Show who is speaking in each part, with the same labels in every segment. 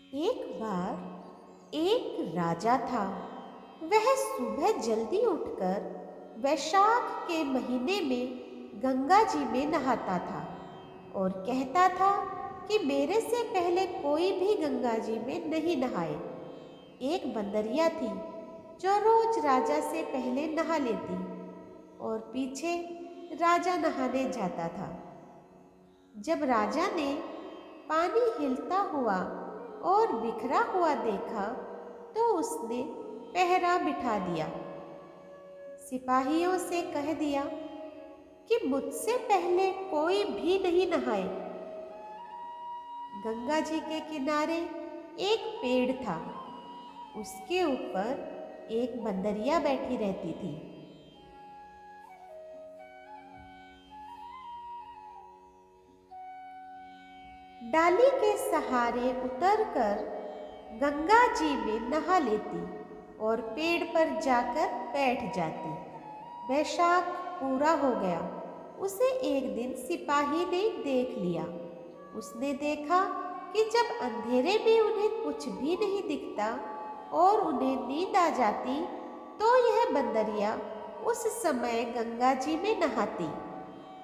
Speaker 1: एक बार एक राजा था। वह सुबह जल्दी उठकर वैशाख के महीने में गंगा जी में नहाता था और कहता था कि मेरे से पहले कोई भी गंगा जी में नहीं नहाए। एक बंदरिया थी जो रोज राजा से पहले नहा लेती और पीछे राजा नहाने जाता था। जब राजा ने पानी हिलता हुआ और बिखरा हुआ देखा तो उसने पहरा बिठा दिया। सिपाहियों से कह दिया कि मुझसे पहले कोई भी नहीं नहाए। गंगा जी के किनारे एक पेड़ था। उसके ऊपर एक बंदरिया बैठी रहती थी। डाली के सहारे उतरकर गंगा जी में नहा लेती और पेड़ पर जाकर बैठ जाती। वैशाख पूरा हो गया। उसे एक दिन सिपाही ने देख लिया। उसने देखा कि जब अंधेरे में उन्हें कुछ भी नहीं दिखता और उन्हें नींद आ जाती तो यह बंदरिया उस समय गंगा जी में नहाती।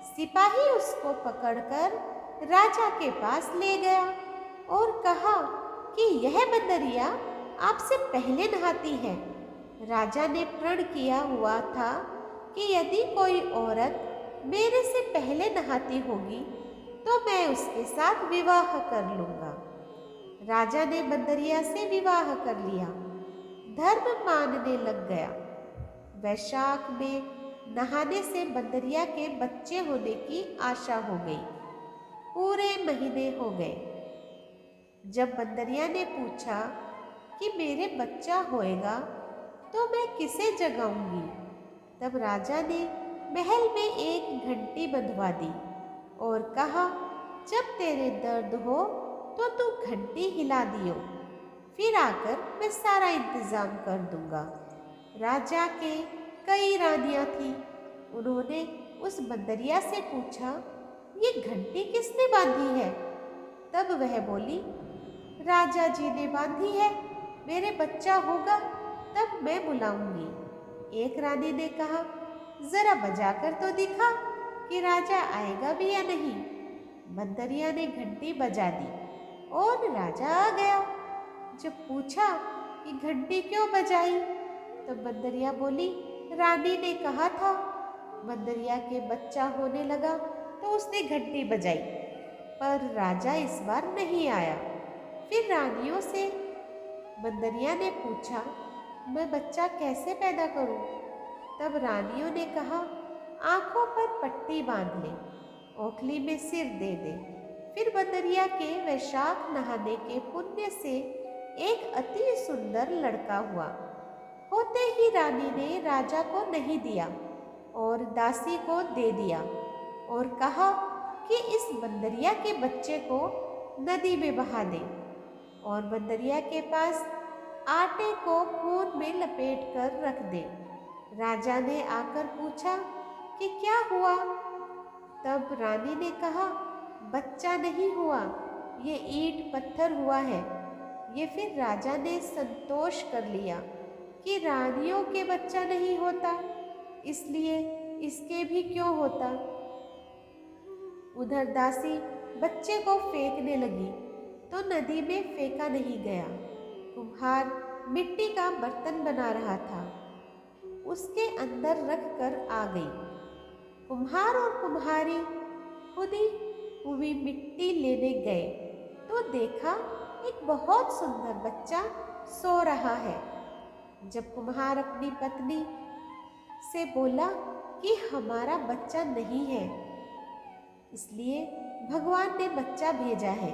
Speaker 1: सिपाही उसको पकड़कर राजा के पास ले गया और कहा कि यह बंदरिया आपसे पहले नहाती है। राजा ने प्रण किया हुआ था कि यदि कोई औरत मेरे से पहले नहाती होगी तो मैं उसके साथ विवाह कर लूंगा। राजा ने बंदरिया से विवाह कर लिया। धर्म मानने लग गया। वैशाख में नहाने से बंदरिया के बच्चे होने की आशा हो गई। पूरे महीने हो गए। जब बंदरिया ने पूछा कि मेरे बच्चा होएगा तो मैं किसे जगाऊंगी, तब राजा ने महल में एक घंटी बंधवा दी और कहा जब तेरे दर्द हो तो तू घंटी हिला दियो, फिर आकर मैं सारा इंतजाम कर दूंगा। राजा के कई रानियां थीं। उन्होंने उस बंदरिया से पूछा ये घंटी किसने बांधी है? तब वह बोली राजा जी ने बांधी है। मेरे बच्चा होगा तब मैं बुलाऊंगी। एक रानी ने कहा जरा बजाकर तो दिखा कि राजा आएगा भी या नहीं। बंदरिया ने घंटी बजा दी और राजा आ गया। जब पूछा कि घंटी क्यों बजाई तो बंदरिया बोली रानी ने कहा था। बंदरिया के बच्चा होने लगा तो उसने घंटी बजाई, पर राजा इस बार नहीं आया। फिर रानियों से बंदरिया ने पूछा मैं बच्चा कैसे पैदा करूं? तब रानियों ने कहा आंखों पर पट्टी बांध ले, ओखली में सिर दे दे। फिर बंदरिया के वैशाख नहाने के पुण्य से एक अति सुंदर लड़का हुआ। होते ही रानी ने राजा को नहीं दिया और दासी को दे दिया और कहा कि इस बंदरिया के बच्चे को नदी में बहा दे। और बंदरिया के पास आटे को खून में लपेट कर रख दे। राजा ने आकर पूछा कि क्या हुआ? तब रानी ने कहा बच्चा नहीं हुआ, ये ईंट पत्थर हुआ है। ये फिर राजा ने संतोष कर लिया कि रानियों के बच्चा नहीं होता, इसलिए इसके भी क्यों होता। उधर दासी बच्चे को फेंकने लगी तो नदी में फेंका नहीं गया। कुम्हार मिट्टी का बर्तन बना रहा था, उसके अंदर रख कर आ गई। कुम्हार और कुम्हारी खुदी हुई मिट्टी लेने गए तो देखा एक बहुत सुंदर बच्चा सो रहा है। जब कुम्हार अपनी पत्नी से बोला कि हमारा बच्चा नहीं है, इसलिए भगवान ने बच्चा भेजा है,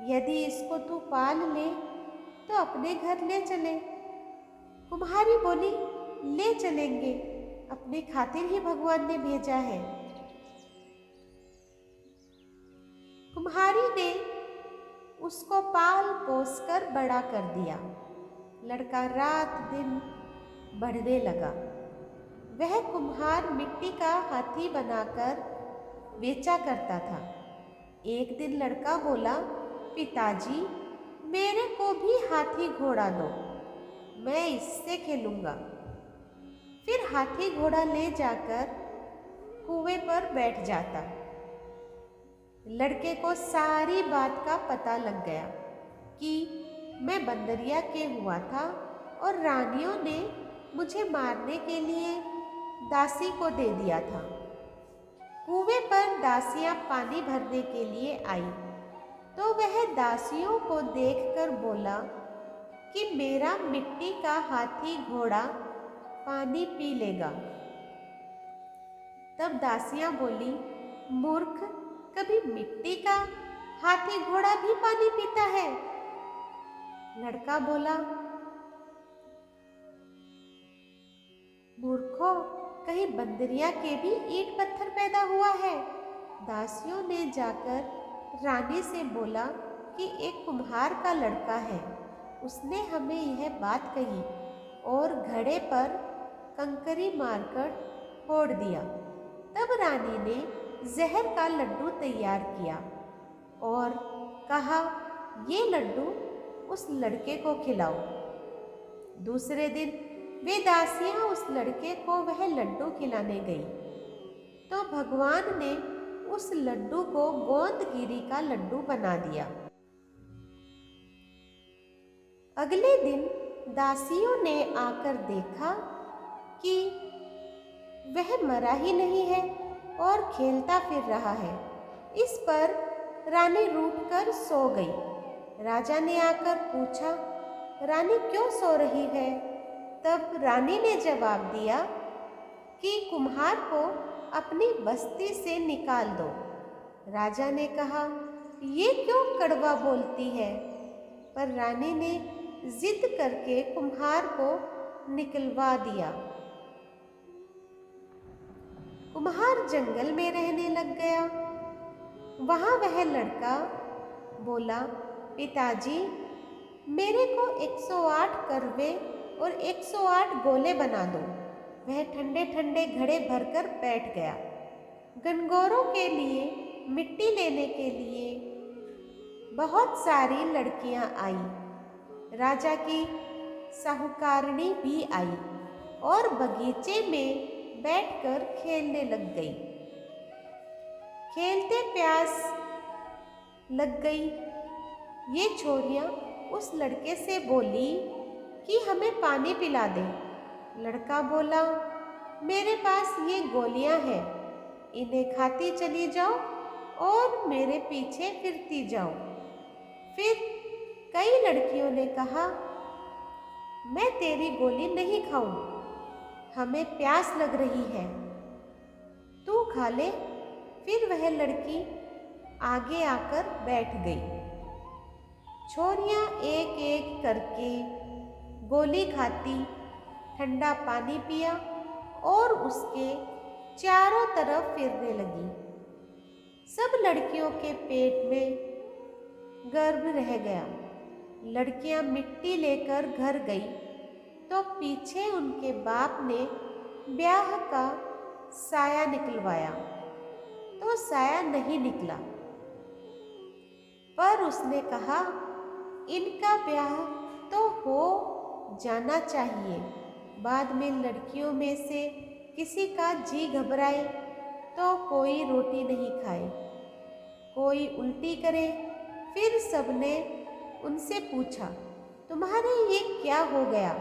Speaker 1: यदि इसको तू पाल ले तो अपने घर ले चले। कुम्हारी बोली ले चलेंगे, अपने खातिर ही भगवान ने भेजा है। कुम्हारी ने उसको पाल पोस कर बड़ा कर दिया। लड़का रात दिन बढ़ने लगा। वह कुम्हार मिट्टी का हाथी बनाकर बेचा करता था। एक दिन लड़का बोला पिताजी मेरे को भी हाथी घोड़ा दो, मैं इससे खेलूंगा। फिर हाथी घोड़ा ले जाकर कुएं पर बैठ जाता। लड़के को सारी बात का पता लग गया कि मैं बंदरिया के हुआ था और रानियों ने मुझे मारने के लिए दासी को दे दिया था। कुएं पर दासियां पानी भरने के लिए आई तो वह दासियों को देखकर बोला कि मेरा मिट्टी का हाथी घोड़ा पानी पी लेगा। तब दासियां बोली, मूर्ख, कभी मिट्टी का हाथी घोड़ा भी पानी पीता है? लड़का बोला, मूर्खों, कहीं बंदरिया के भी ईंट पत्थर पैदा हुआ है? दासियों ने जाकर रानी से बोला कि एक कुम्हार का लड़का है, उसने हमें यह बात कही और घड़े पर कंकरी मारकर फोड़ दिया। तब रानी ने जहर का लड्डू तैयार किया और कहा, ये लड्डू उस लड़के को खिलाओ। दूसरे दिन वे दासियां उस लड़के को वह लड्डू खिलाने गई तो भगवान ने उस लड्डू को गोंदगिरी का लड्डू बना दिया। अगले दिन दासियों ने आकर देखा कि वह मरा ही नहीं है और खेलता फिर रहा है। इस पर रानी रूठकर सो गई। राजा ने आकर पूछा, रानी क्यों सो रही है? तब रानी ने जवाब दिया कि कुम्हार को अपनी बस्ती से निकाल दो। राजा ने कहा, ये क्यों कड़वा बोलती है? पर रानी ने जिद करके कुम्हार को निकलवा दिया। कुम्हार जंगल में रहने लग गया। वहाँ वह लड़का बोला, पिताजी, मेरे को 108 करवे और 108 गोले बना दो। वह ठंडे ठंडे घड़े भरकर बैठ गया। गणगौरों के लिए मिट्टी लेने के लिए बहुत सारी लड़कियां आई। राजा की साहूकारनी भी आई और बगीचे में बैठकर खेलने लग गई। खेलते प्यास लग गई। ये छोरियां उस लड़के से बोली कि हमें पानी पिला दे। लड़का बोला, मेरे पास ये गोलियां हैं, इन्हें खाती चली जाओ और मेरे पीछे फिरती जाओ। फिर कई लड़कियों ने कहा, मैं तेरी गोली नहीं खाऊं, हमें प्यास लग रही है, तू खा ले। फिर वह लड़की आगे आकर बैठ गई। छोरियां एक एक करके गोली खाती, ठंडा पानी पिया और उसके चारों तरफ फिरने लगी। सब लड़कियों के पेट में गर्भ रह गया। लड़कियां मिट्टी लेकर घर गई तो पीछे उनके बाप ने ब्याह का साया निकलवाया तो साया नहीं निकला। पर उसने कहा, इनका ब्याह तो हो जाना चाहिए। बाद में लड़कियों में से किसी का जी घबराए तो कोई रोटी नहीं खाए, कोई उल्टी करे। फिर सबने उनसे पूछा, तुम्हारे ये क्या हो गया?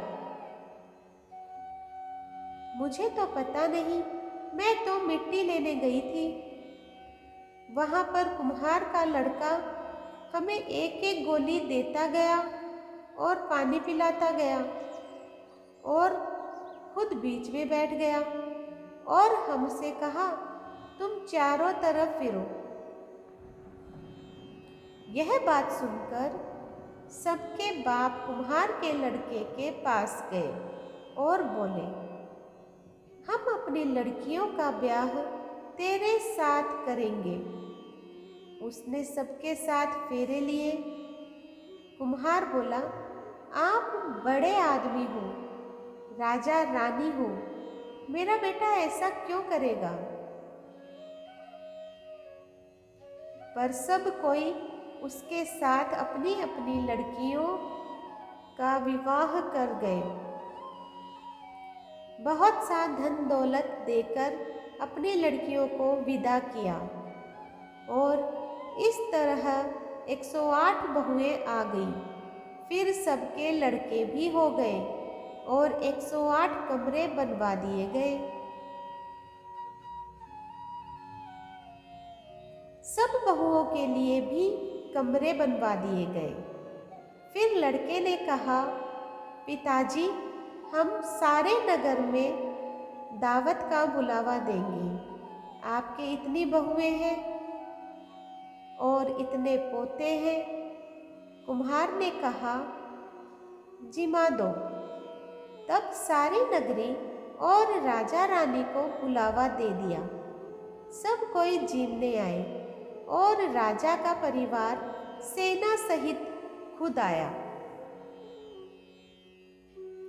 Speaker 1: मुझे तो पता नहीं, मैं तो मिट्टी लेने गई थी। वहाँ पर कुम्हार का लड़का हमें एक एक गोली देता गया और पानी पिलाता गया और खुद बीच में बैठ गया और हमसे कहा, तुम चारों तरफ फिरो। यह बात सुनकर सबके बाप कुम्हार के लड़के के पास गए और बोले, हम अपनी लड़कियों का ब्याह तेरे साथ करेंगे। उसने सबके साथ फेरे लिए। कुम्हार बोला, आप बड़े आदमी हो, राजा रानी हो, मेरा बेटा ऐसा क्यों करेगा? पर सब कोई उसके साथ अपनी अपनी लड़कियों का विवाह कर गए। बहुत सा धन दौलत देकर अपनी लड़कियों को विदा किया और इस तरह 108 बहुएं आ गई। फिर सबके लड़के भी हो गए और 108 कमरे बनवा दिए गए। सब बहुओं के लिए भी कमरे बनवा दिए गए। फिर लड़के ने कहा, पिताजी, हम सारे नगर में दावत का बुलावा देंगे। आपके इतनी बहुएं हैं और इतने पोते हैं। कुम्हार ने कहा, जिमा दो। तब सारी नगरी और राजा रानी को बुलावा दे दिया। सब कोई जीमने आए और राजा का परिवार सेना सहित खुद आया।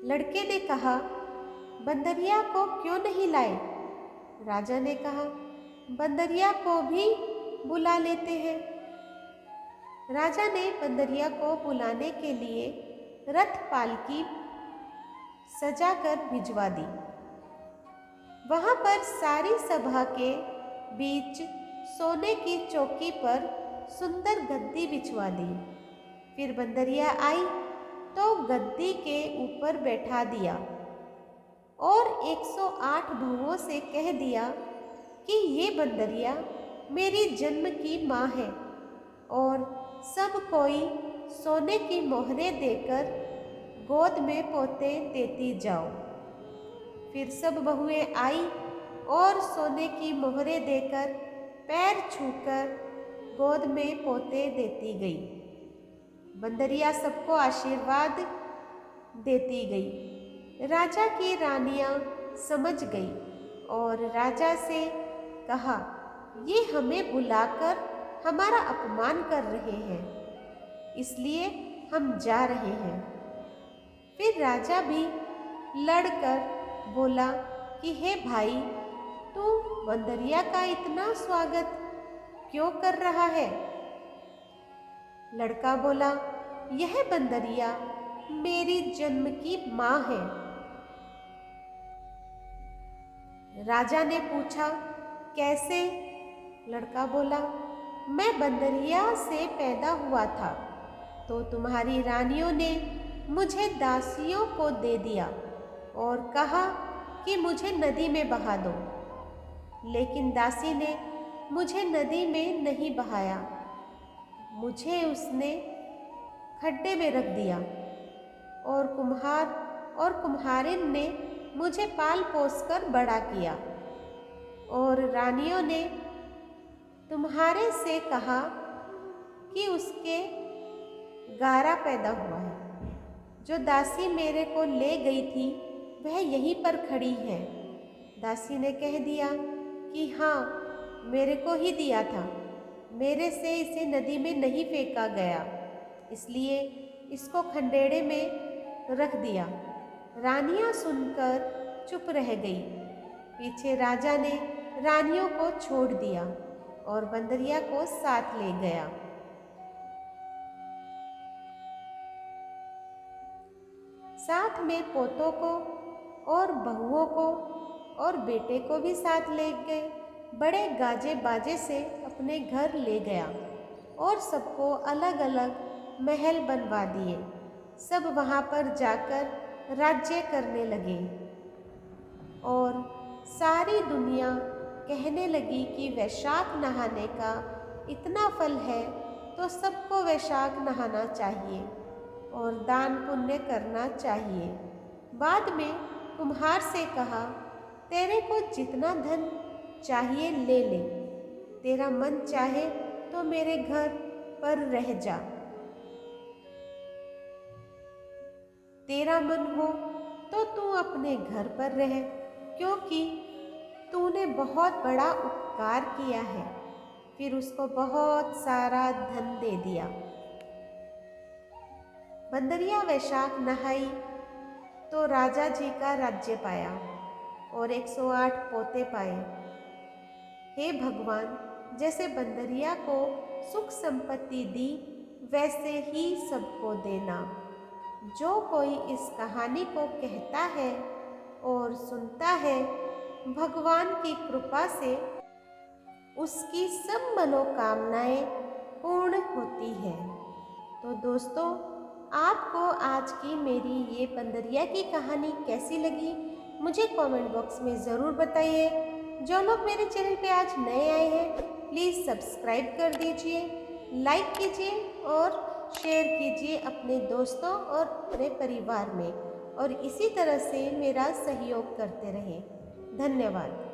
Speaker 1: लड़के ने कहा, बंदरिया को क्यों नहीं लाए? राजा ने कहा, बंदरिया को भी बुला लेते हैं। राजा ने बंदरिया को बुलाने के लिए रथ पालकी सजाकर भिजवा दी। वहां पर सारी सभा के बीच सोने की चौकी पर सुंदर गद्दी बिछवा दी। फिर बंदरिया आई तो गद्दी के ऊपर बैठा दिया और 108 बहुओं से कह दिया कि ये बंदरिया मेरी जन्म की माँ है और सब कोई सोने की मोहरें देकर गोद में पोते देती जाओ। फिर सब बहुएं आई और सोने की मोहरें देकर पैर छूकर गोद में पोते देती गई। बंदरिया सबको आशीर्वाद देती गई। राजा की रानियां समझ गई और राजा से कहा, ये हमें बुलाकर हमारा अपमान कर रहे हैं, इसलिए हम जा रहे हैं। फिर राजा भी लड़कर बोला कि हे भाई, तू बंदरिया का इतना स्वागत क्यों कर रहा है? लड़का बोला, यह बंदरिया मेरी जन्म की माँ है। राजा ने पूछा, कैसे? लड़का बोला, मैं बंदरिया से पैदा हुआ था तो तुम्हारी रानियों ने मुझे दासियों को दे दिया और कहा कि मुझे नदी में बहा दो। लेकिन दासी ने मुझे नदी में नहीं बहाया, मुझे उसने खड्डे में रख दिया और कुम्हार और कुम्हारिन ने मुझे पाल पोस कर बड़ा किया। और रानियों ने तुम्हारे से कहा कि उसके गारा पैदा हुआ है। जो दासी मेरे को ले गई थी वह यहीं पर खड़ी है। दासी ने कह दिया कि हाँ, मेरे को ही दिया था, मेरे से इसे नदी में नहीं फेंका गया, इसलिए इसको खंडेड़े में रख दिया। रानियां सुनकर चुप रह गई। पीछे राजा ने रानियों को छोड़ दिया और बंदरिया को साथ ले गया। साथ में पोतों को और बहुओं को और बेटे को भी साथ ले गए। बड़े गाजे बाजे से अपने घर ले गया और सबको अलग अलग महल बनवा दिए। सब वहाँ पर जाकर राज्य करने लगे और सारी दुनिया कहने लगी कि वैशाख नहाने का इतना फल है तो सबको वैशाख नहाना चाहिए और दान पुण्य करना चाहिए। बाद में कुम्हार से कहा, तेरे को जितना धन चाहिए ले ले, तेरा मन चाहे तो मेरे घर पर रह जा, तेरा मन हो तो तू अपने घर पर रह, क्योंकि तूने बहुत बड़ा उपकार किया है। फिर उसको बहुत सारा धन दे दिया। बंदरिया वैशाख नहाई तो राजा जी का राज्य पाया और 108 पोते पाए। हे भगवान, जैसे बंदरिया को सुख संपत्ति दी वैसे ही सबको देना। जो कोई इस कहानी को कहता है और सुनता है, भगवान की कृपा से उसकी सब मनोकामनाएं पूर्ण होती है। तो दोस्तों, आपको आज की मेरी ये बंदरिया की कहानी कैसी लगी मुझे कमेंट बॉक्स में ज़रूर बताइए। जो लोग मेरे चैनल पे आज नए आए हैं, प्लीज़ सब्सक्राइब कर दीजिए, लाइक कीजिए और शेयर कीजिए अपने दोस्तों और अपने परिवार में, और इसी तरह से मेरा सहयोग करते रहें। धन्यवाद।